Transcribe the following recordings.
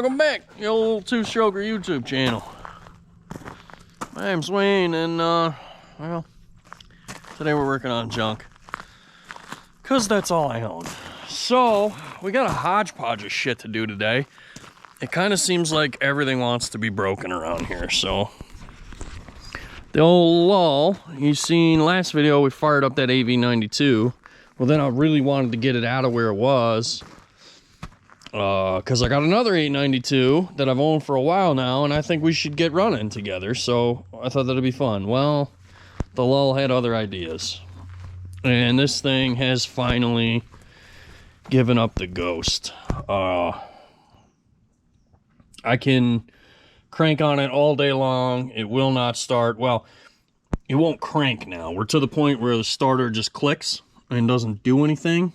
welcome back, the old two-stroker YouTube channel. My name's Wayne, and well, today we're working on junk, cause that's all I own. So we got a hodgepodge of shit to do today. It kind of seems like everything wants to be broken around here. So the old Lull, you seen last video, we fired up that AV92. Well, then I really wanted to get it out of where it was. Because I got another 892 that I've owned for a while now, and I think we should get running together, so I thought that'd be fun. Well, the Lull had other ideas, and this thing has finally given up the ghost. I can crank on it all day long. It will not start. Well, it won't crank now. We're to the point where the starter just clicks and doesn't do anything.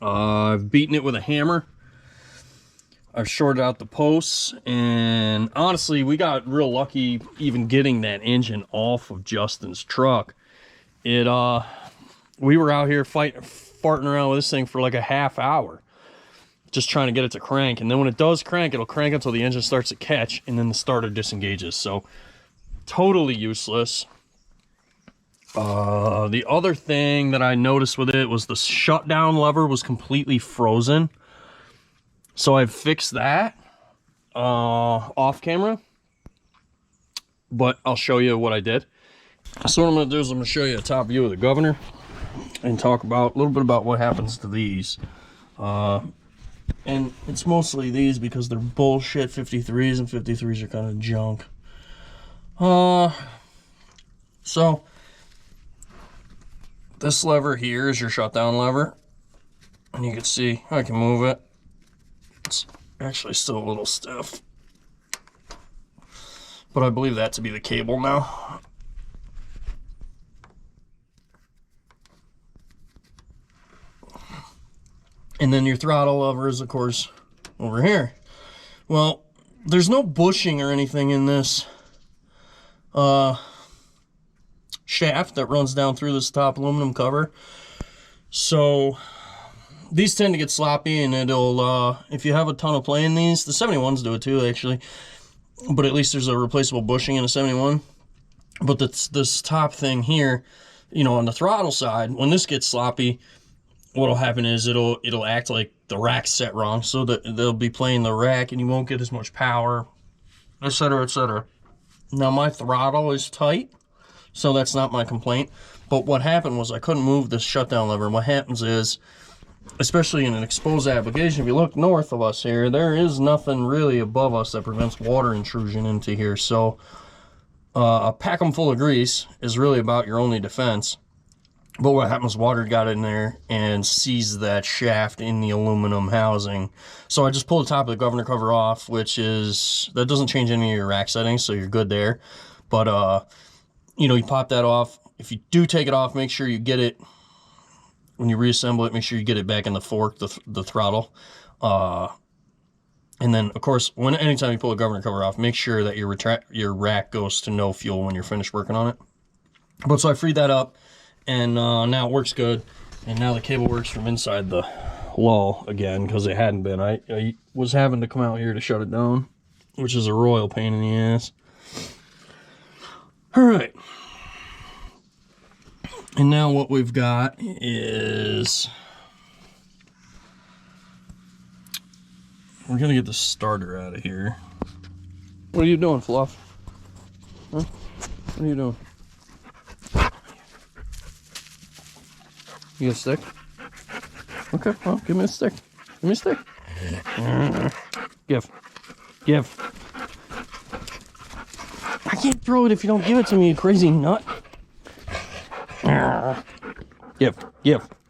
I've beaten it with a hammer. I've shorted out the posts, and honestly, we got real lucky even getting that engine off of Justin's truck. We were out here farting around with this thing for like a half hour, just trying to get it to crank. And then when it does crank, it'll crank until the engine starts to catch, and then the starter disengages. So totally useless. The other thing that I noticed with it was the shutdown lever was completely frozen. So I've fixed that off camera, but I'll show you what I did. So what I'm going to do is I'm going to show you a top view of the governor and talk about a little bit about what happens to these. And it's mostly these because they're bullshit 53s, and 53s are kind of junk. So this lever here is your shutdown lever, and you can see I can move it. It's actually still a little stiff, but I believe that to be the cable now. And then your throttle lever is, of course, over here. Well, there's no bushing or anything in this shaft that runs down through this top aluminum cover, so these tend to get sloppy, and it'll if you have a ton of play in these, the 71s do it too actually, but at least there's a replaceable bushing in a 71. But this top thing here, you know, on the throttle side, when this gets sloppy, what'll happen is it'll act like the rack's set wrong, so that they'll be playing the rack and you won't get as much power, etc., etc. Now my throttle is tight, so that's not my complaint. But what happened was I couldn't move this shutdown lever. And what happens is, especially in an exposed application, if you look north of us here, there is nothing really above us that prevents water intrusion into here. So a pack 'em full of grease is really about your only defense. But what happens, water got in there and seized that shaft in the aluminum housing. So I just pulled the top of the governor cover off, that doesn't change any of your rack settings, so you're good there. But you know, you pop that off. If you do take it off, make sure you get it, when you reassemble it, make sure you get it back in the fork, the throttle. And then, of course, anytime you pull the governor cover off, make sure that your rack goes to no fuel when you're finished working on it. But so I freed that up, and now it works good. And now the cable works from inside the Lull again, because it hadn't been. I was having to come out here to shut it down, which is a royal pain in the ass. All right. And now what we've got is, we're gonna get the starter out of here. What are you doing, Fluff? Huh? What are you doing? You got a stick? Okay, well, give me a stick. Give me a stick. Give. I can't throw it if you don't give it to me, you crazy nut.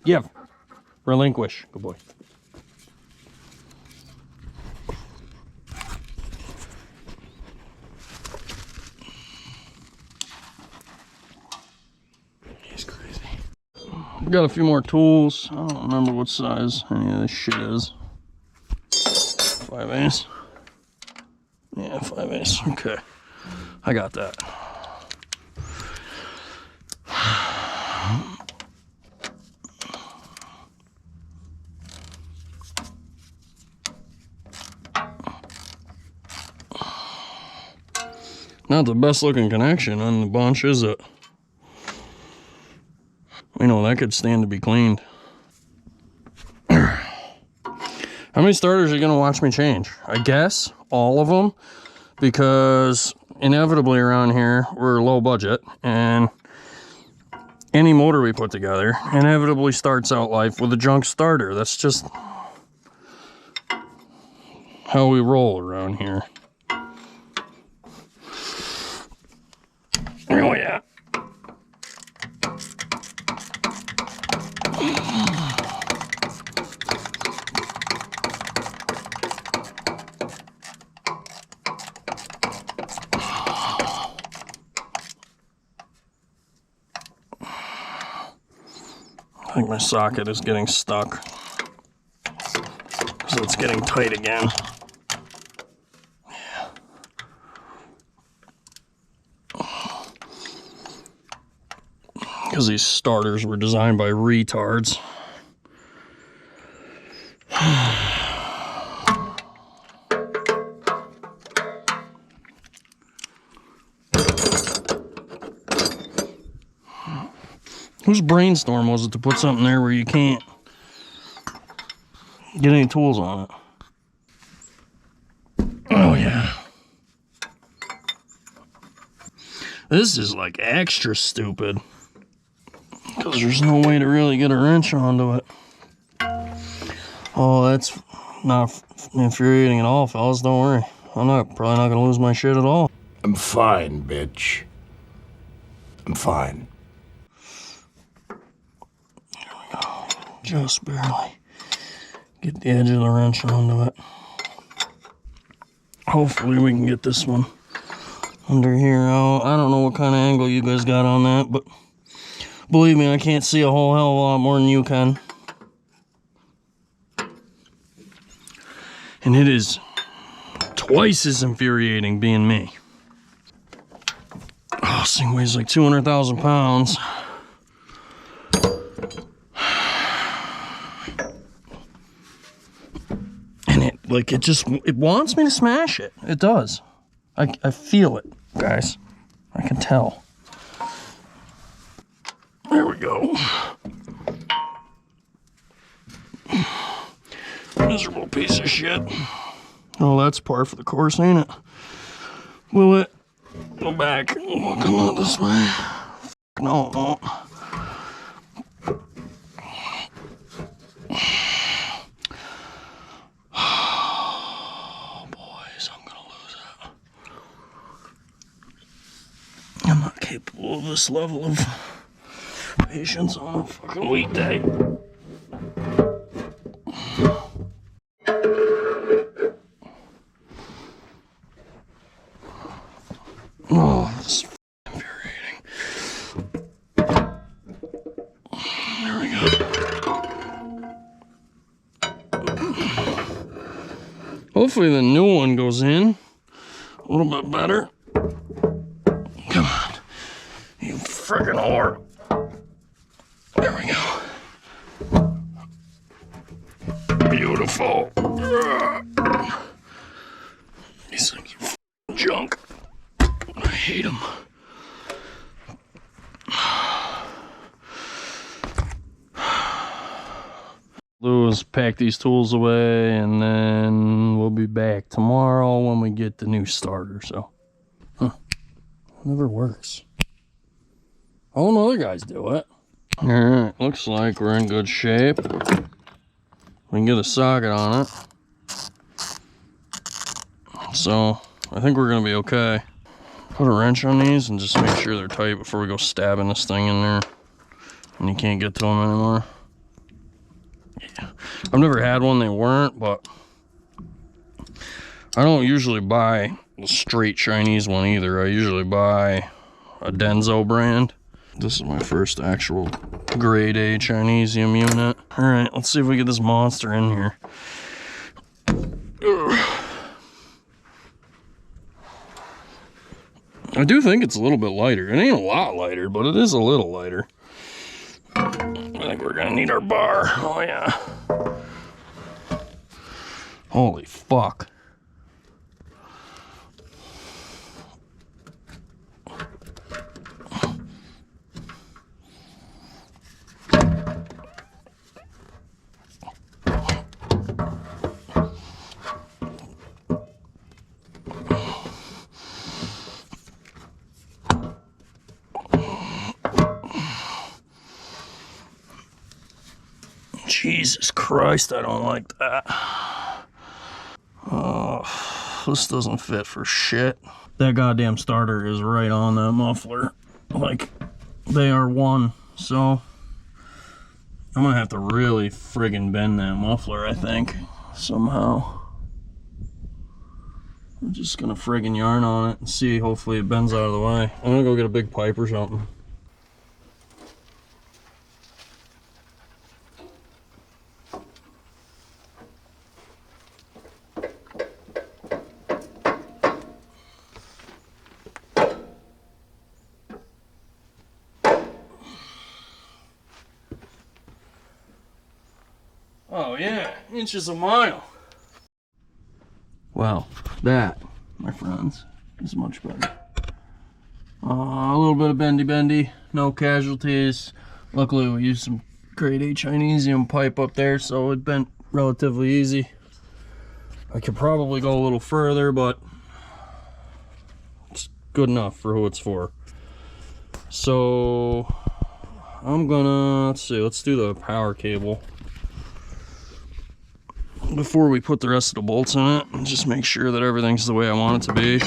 Give. Relinquish. Good boy. He's crazy. Got a few more tools. I don't remember what size any of this shit is. 5/8. Yeah, 5/8. Okay. I got that. Not the best looking connection on the bunch, is it? You know, that could stand to be cleaned. How many starters are you going to watch me change? I guess all of them, because inevitably around here we're low budget, and any motor we put together inevitably starts out life with a junk starter. That's just how we roll around here. Oh yeah. I think my socket is getting stuck, so it's getting tight again. Yeah. Because these starters were designed by retards. Whose brainstorm was it to put something there where you can't get any tools on it? Oh yeah. This is like extra stupid, because there's no way to really get a wrench onto it. Oh, that's not infuriating at all, fellas. Don't worry. I'm probably not gonna lose my shit at all. I'm fine, bitch. I'm fine. There we go. Just barely get the edge of the wrench onto it. Hopefully we can get this one under here. I don't know what kind of angle you guys got on that, but believe me, I can't see a whole hell of a lot more than you can. And it is twice as infuriating being me. Oh, this thing weighs like 200,000 pounds. And it wants me to smash it. It does. I feel it, guys. I can tell. There we go. Miserable piece of shit. Oh, that's par for the course, ain't it? Will it go back? We'll come out this way. No, it won't. Oh, boys, I'm gonna lose it. I'm not capable of this level of patience on a fucking weekday. Oh, this is infuriating. There we go. Hopefully the new one goes in a little bit better. Come on, you friggin' whore. There we go. Beautiful. These things are junk. I hate them. Louis, pack these tools away, and then we'll be back tomorrow when we get the new starter. So, never works. All the other guys do it. All right, looks like we're in good shape. We can get a socket on it. So, I think we're gonna be okay. Put a wrench on these and just make sure they're tight before we go stabbing this thing in there and you can't get to them anymore. Yeah. I've never had one they weren't, but I don't usually buy the straight Chinese one either. I usually buy a Denso brand. This is my first actual grade A Chinesium unit. All right, let's see if we get this monster in here. Ugh. I do think it's a little bit lighter. It ain't a lot lighter, but it is a little lighter. I think we're gonna need our bar. Oh yeah. Holy fuck. Jesus Christ, I don't like that. Oh, this doesn't fit for shit. That goddamn starter is right on that muffler. Like, they are one. So, I'm gonna have to really friggin' bend that muffler, I think, somehow. I'm just gonna friggin' yarn on it and see. Hopefully it bends out of the way. I'm gonna go get a big pipe or something. Oh yeah, inches a mile. Well, that, my friends, is much better. A little bit of bendy, no casualties. Luckily we used some grade A Chinesium pipe up there, so it bent relatively easy. I could probably go a little further, but it's good enough for who it's for. So I'm gonna, let's do the power cable before we put the rest of the bolts in it, and just make sure that everything's the way I want it to be.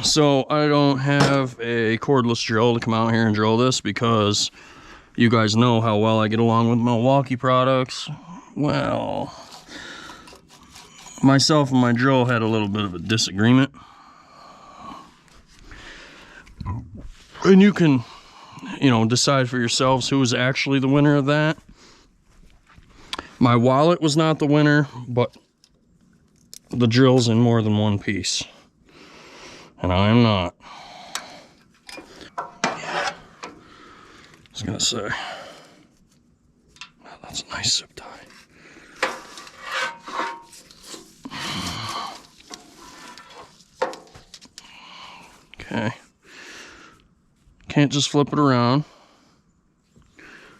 So I don't have a cordless drill to come out here and drill this, because you guys know how well I get along with Milwaukee products. Well, myself and my drill had a little bit of a disagreement. And you can, decide for yourselves who was actually the winner of that. My wallet was not the winner, but the drill's in more than one piece. And I am not. Yeah. I was gonna say, oh, that's a nice zip tie. Okay. Can't just flip it around.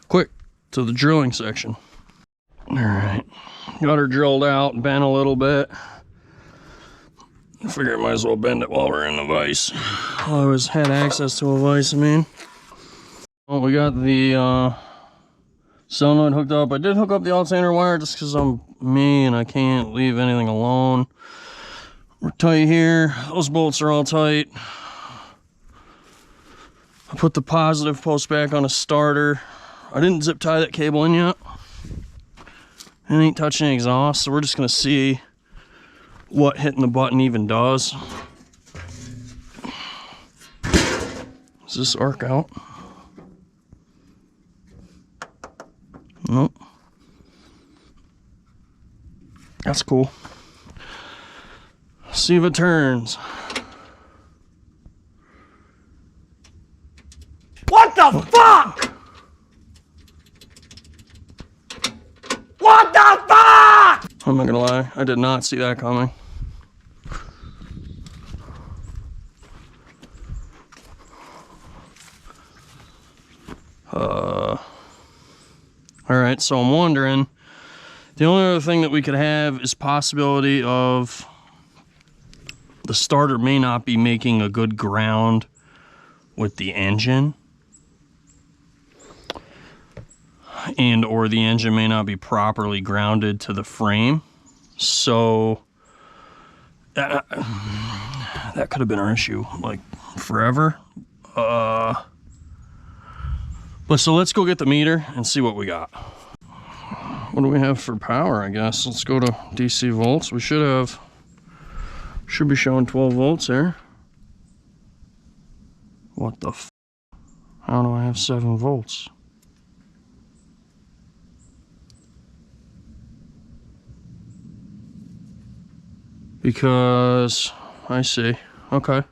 Quick, to the drilling section. All right, got her drilled out, bent a little bit. I figure I might as well bend it while we're in the vise. I always had access to a vise, Well, we got the solenoid hooked up. I did hook up the alternator wire just because I'm me and I can't leave anything alone. We're tight here. Those bolts are all tight. I put the positive post back on a starter. I didn't zip tie that cable in yet. It ain't touching the exhaust, so we're just gonna see what hitting the button even does. Does this arc out? Nope. That's cool. See if it turns. What the fuck? What the fuck? I'm not gonna lie, I did not see that coming. Alright, so I'm wondering, the only other thing that we could have is possibility of the starter may not be making a good ground with the engine, and or the engine may not be properly grounded to the frame. So that could have been our issue like forever. But so let's go get the meter and see what we got. What do we have for power? I guess let's go to DC volts. We should be showing 12 volts there. What the f? How do I have 7 volts? Because I see. Okay.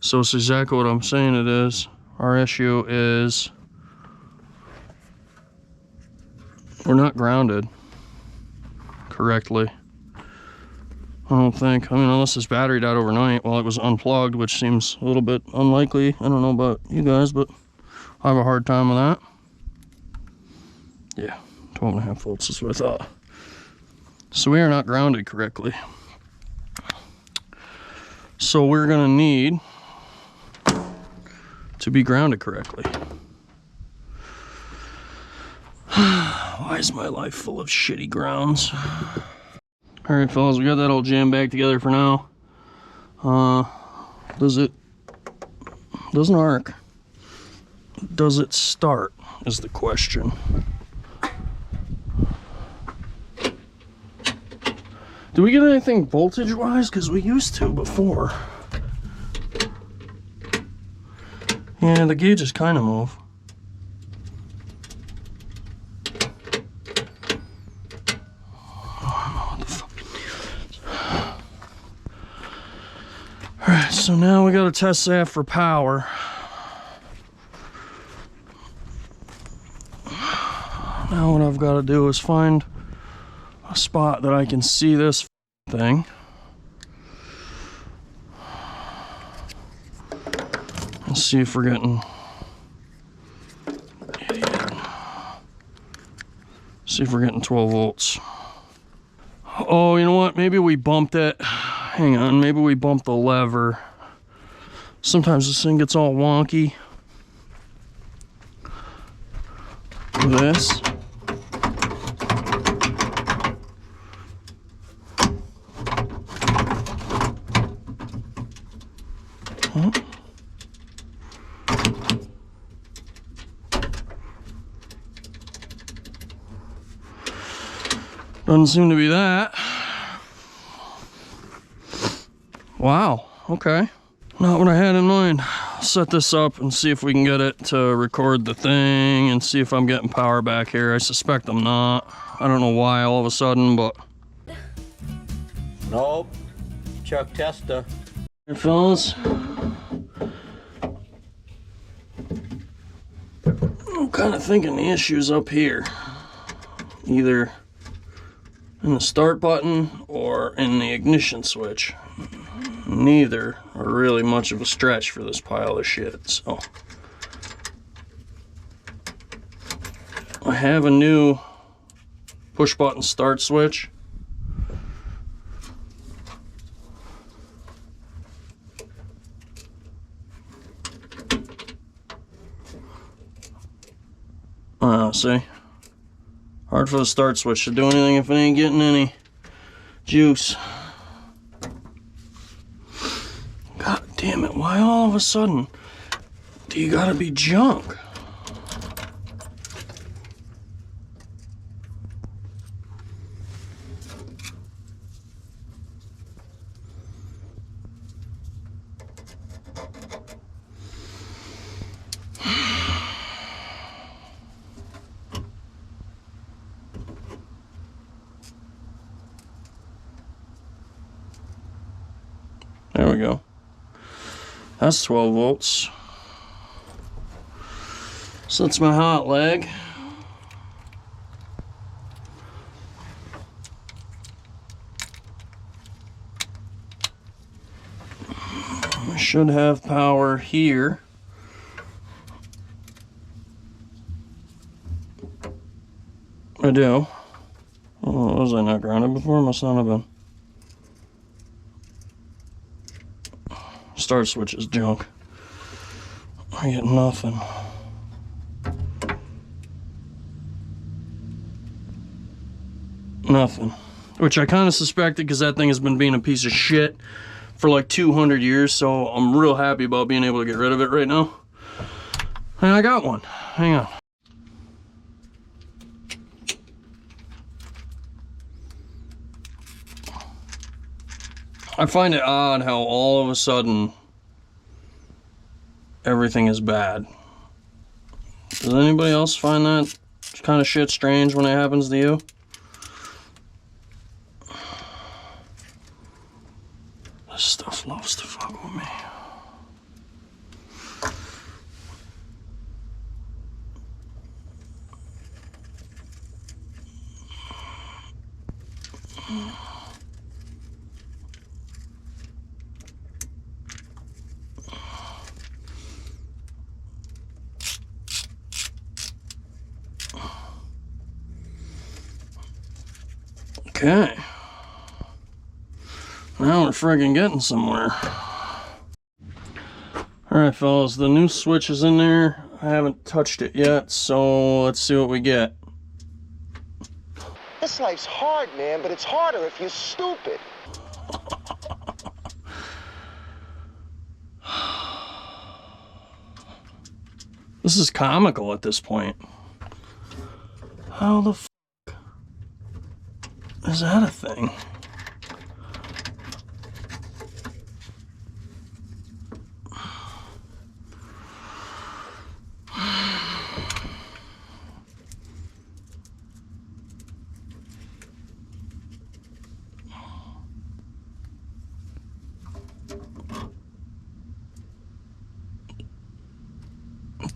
So it's exactly what I'm saying it is. Our issue is we're not grounded correctly. I don't think. I mean, unless this battery died overnight while it was unplugged, which seems a little bit unlikely. I don't know about you guys, but I have a hard time with that. Yeah, 12.5 volts is what I thought. So we are not grounded correctly. So we're gonna need to be grounded correctly. Why is my life full of shitty grounds? Alright, fellas, we got that all jammed back together for now. Doesn't arc. Does it start, is the question. Do we get anything voltage-wise? Because we used to before. Yeah, the gauges kind of move. Alright, so now we gotta test that for power. Now what I've got to do is find a spot that I can see this thing. Let's see if we're getting... See if we're getting 12 volts. Oh, you know what? Maybe we bumped it. Hang on, maybe we bumped the lever. Sometimes this thing gets all wonky. This. Doesn't seem to be that. Wow, okay. Not what I had in mind. I'll set this up and see if we can get it to record the thing and see if I'm getting power back here. I suspect I'm not. I don't know why all of a sudden, but... Nope. Chuck Testa. Hey, fellas. I'm kind of thinking the issue's up here. Either in the start button or in the ignition switch. Neither are really much of a stretch for this pile of shit, so. I have a new push button start switch. See? Hard for the start switch to do anything if it ain't getting any juice. God damn it, why all of a sudden do you gotta be junk? There we go. That's 12 volts. So that's my hot leg. I should have power here. I do. Oh, was I not grounded before? Must not have been. Start switch is junk. I get nothing. Nothing. Which I kind of suspected because that thing has been being a piece of shit for like 200 years, so I'm real happy about being able to get rid of it right now. And I got one. Hang on. I find it odd how all of a sudden everything is bad. Does anybody else find that kind of shit strange when it happens to you? This stuff loves to fuck with me. Okay. Now we're friggin' getting somewhere. Alright, fellas, the new switch is in there. I haven't touched it yet, so let's see what we get. This life's hard, man, but it's harder if you're stupid. This is comical at this point. How the f is that a thing?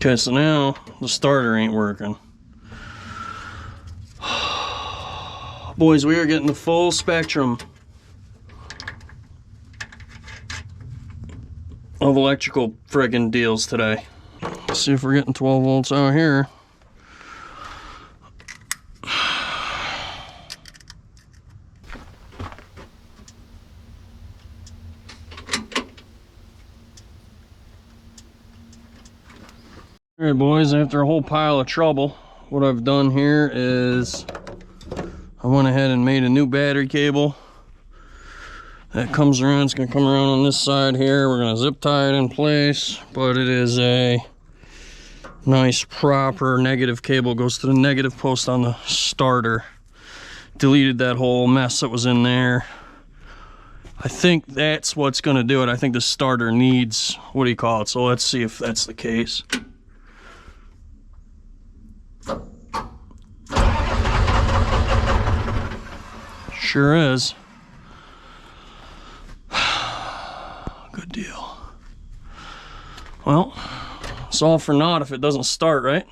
Okay, so now the starter ain't working. Boys, we are getting the full spectrum of electrical friggin' deals today. Let's see if we're getting 12 volts out here. Alright boys, after a whole pile of trouble, what I've done here is I went ahead and made a new battery cable that comes around. It's going to come around on this side here. We're going to zip tie it in place, but it is a nice proper negative cable. It goes to the negative post on the starter. Deleted that whole mess that was in there. I think that's what's going to do it. I think the starter needs, what do you call it? So let's see if that's the case. Sure is. Good deal. Well, it's all for naught if it doesn't start, right?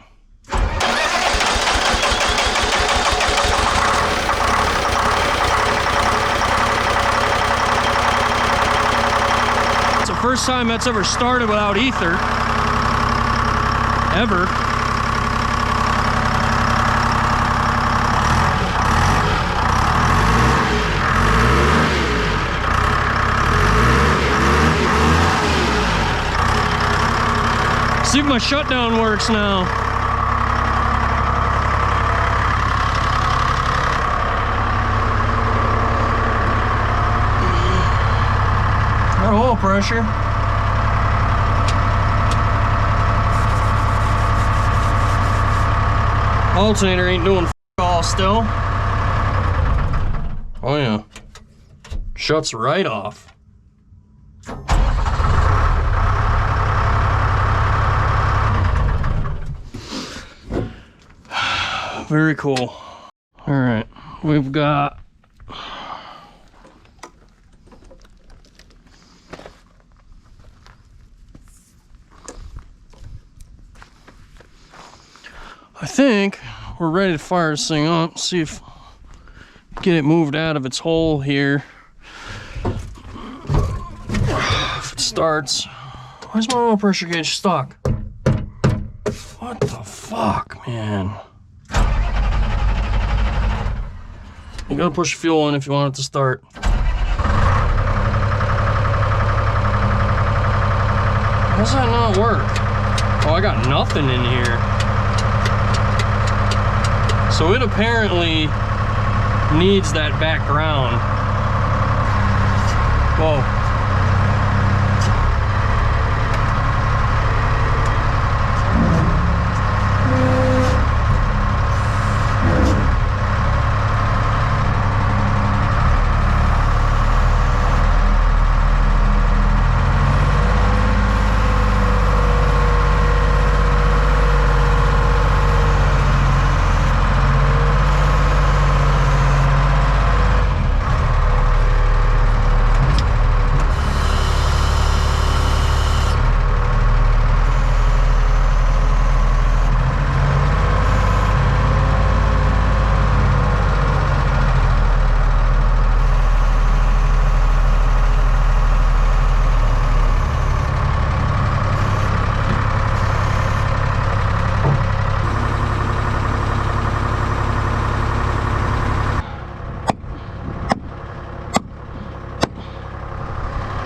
It's the first time that's ever started without ether. Ever. See if my shutdown works now. Got oil pressure. Alternator ain't doing f all still. Oh yeah. Shuts right off. Very cool. All right, we've got I think we're ready to fire this thing up. See if get it moved out of its hole here. If it starts. Why's my oil pressure gauge stuck? What the fuck, man? You gotta push fuel in if you want it to start. How does that not work? Oh, I got nothing in here. So it apparently needs that background. Whoa.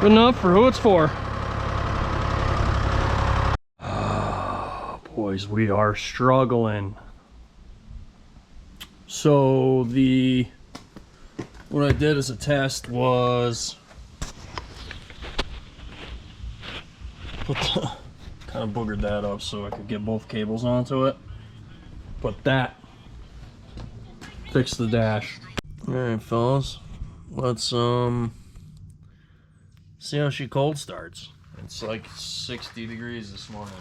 Good enough for who it's for. Oh, boys, we are struggling. So what I did as a test was kind of boogered that up so I could get both cables onto it. But that fixed the dash. Alright, fellas. Let's see how she cold starts. It's like 60 degrees this morning.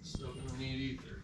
Still gonna need ether.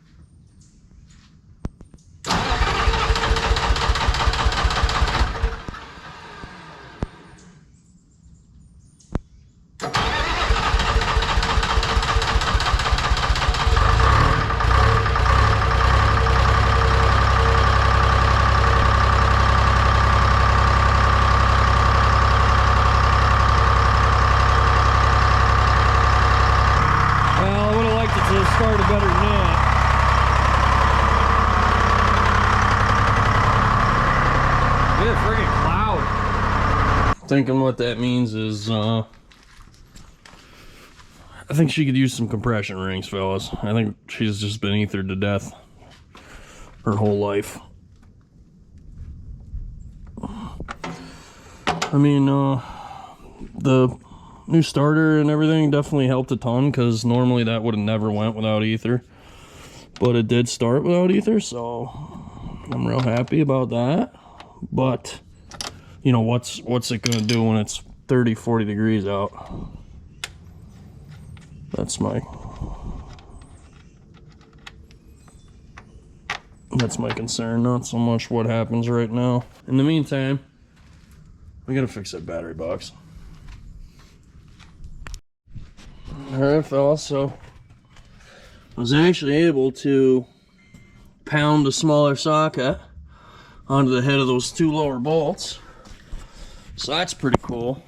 Well, I would have liked it to have started better than that. Look at that friggin' cloud. Thinking what that means is, I think she could use some compression rings, fellas. I think she's just been ethered to death her whole life. I mean, the new starter and everything definitely helped a ton, because normally that would have never went without ether. But it did start without ether, so I'm real happy about that. But, you know, what's it gonna do when it's 30, 40 degrees out? That's my concern, not so much what happens right now. In the meantime, we gotta fix that battery box. Alright, fellas, so I was actually able to pound a smaller socket onto the head of those two lower bolts. So that's pretty cool.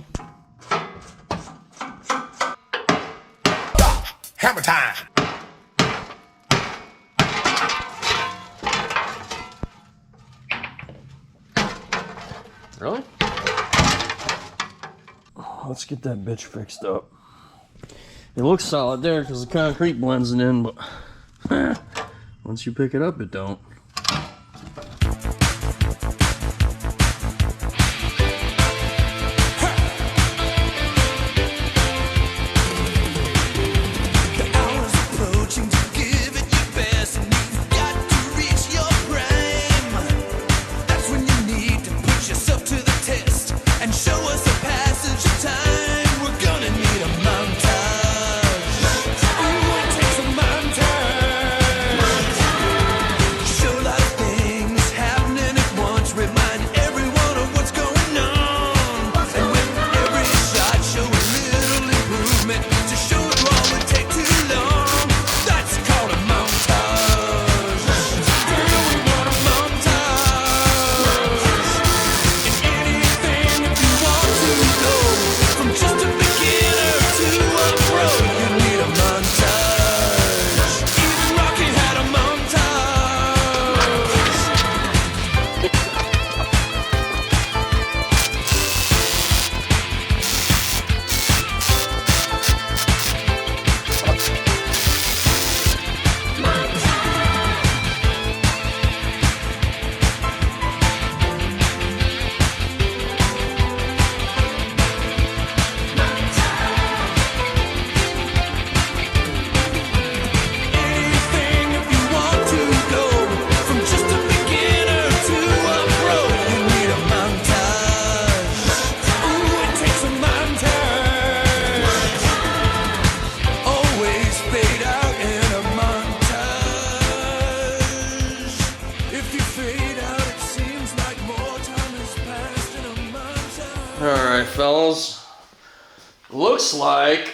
Hammer time! Really? Let's get that bitch fixed up. It looks solid there because the concrete blends it in, but once you pick it up, it don't. Alright, fellas. Looks like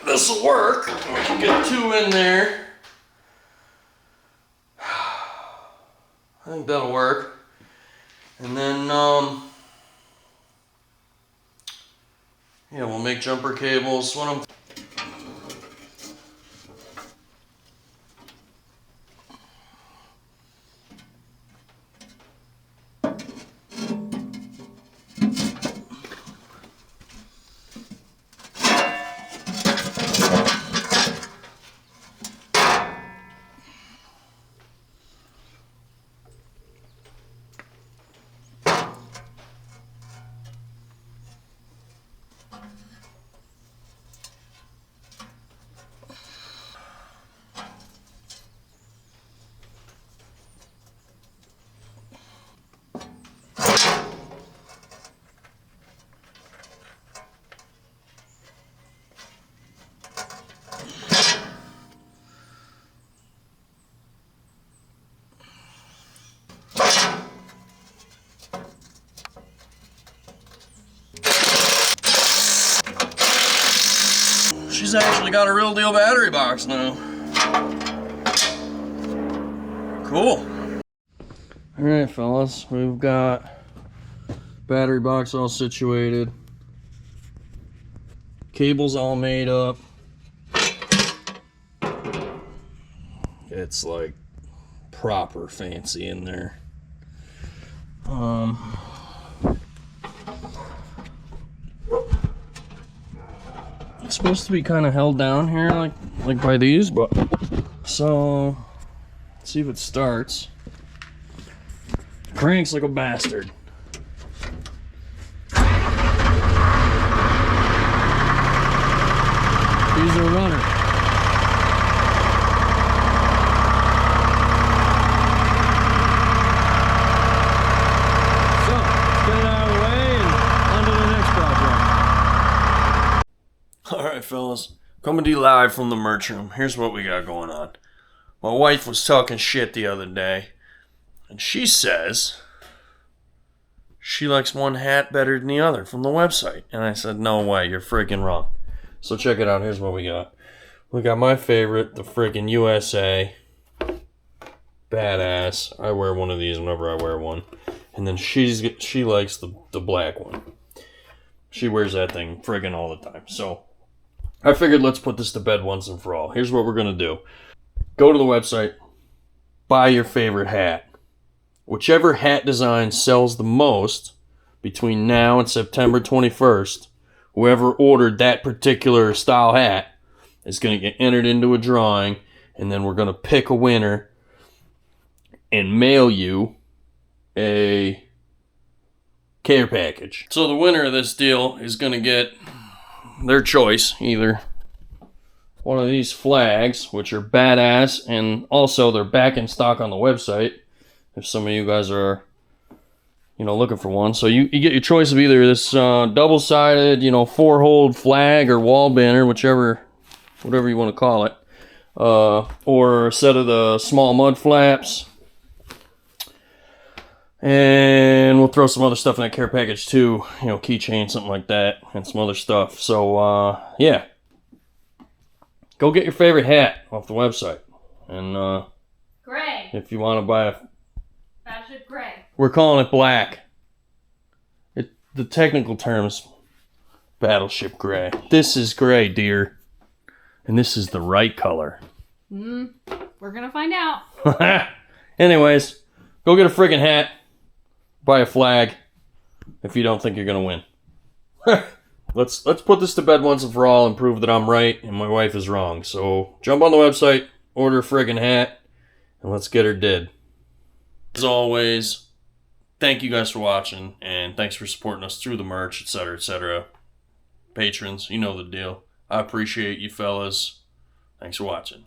this will work. We can get two in there. I think that'll work. And then, Yeah, we'll make jumper cables. What I'm She's actually got a real deal battery box now. Cool. Alright, fellas, we've got battery box all situated, cables all made up. It's like proper fancy in there. It's supposed to be kind of held down here, like by these, but so let's see if it starts. Cranks like a bastard. These are runner. So let's get it out of the way and on to the next project. Alright, fellas, coming to you live from the merch room. Here's what we got going on. My wife was talking shit the other day, and she says she likes one hat better than the other from the website. And I said, no way, you're freaking wrong. So check it out, here's what we got. We got my favorite, the freaking USA. Badass. I wear one of these whenever I wear one. And then she likes the black one. She wears that thing friggin' all the time. So I figured let's put this to bed once and for all. Here's what we're gonna do. Go to the website, buy your favorite hat. Whichever hat design sells the most between now and September 21st, whoever ordered that particular style hat is going to get entered into a drawing, and then we're going to pick a winner and mail you a care package. So the winner of this deal is going to get their choice, either one of these flags, which are badass, and also they're back in stock on the website if some of you guys are, looking for one. So you get your choice of either this double-sided, 4-hold flag or wall banner, whatever you want to call it, or a set of the small mud flaps. And we'll throw some other stuff in that care package too, keychain, something like that, and some other stuff. So, yeah. Go get your favorite hat off the website. And, Gray. if you want to buy a... Battleship gray. We're calling it black. The technical term's Battleship gray. This is gray, dear. And this is the right color. We're gonna find out. Anyways, go get a friggin' hat. Buy a flag. If you don't think you're gonna win. Let's put this to bed once and for all and prove that I'm right and my wife is wrong. So jump on the website, order a friggin' hat, and let's get her dead. As always, thank you guys for watching, and thanks for supporting us through the merch, etc., etc. Patrons, you know the deal. I appreciate you fellas. Thanks for watching.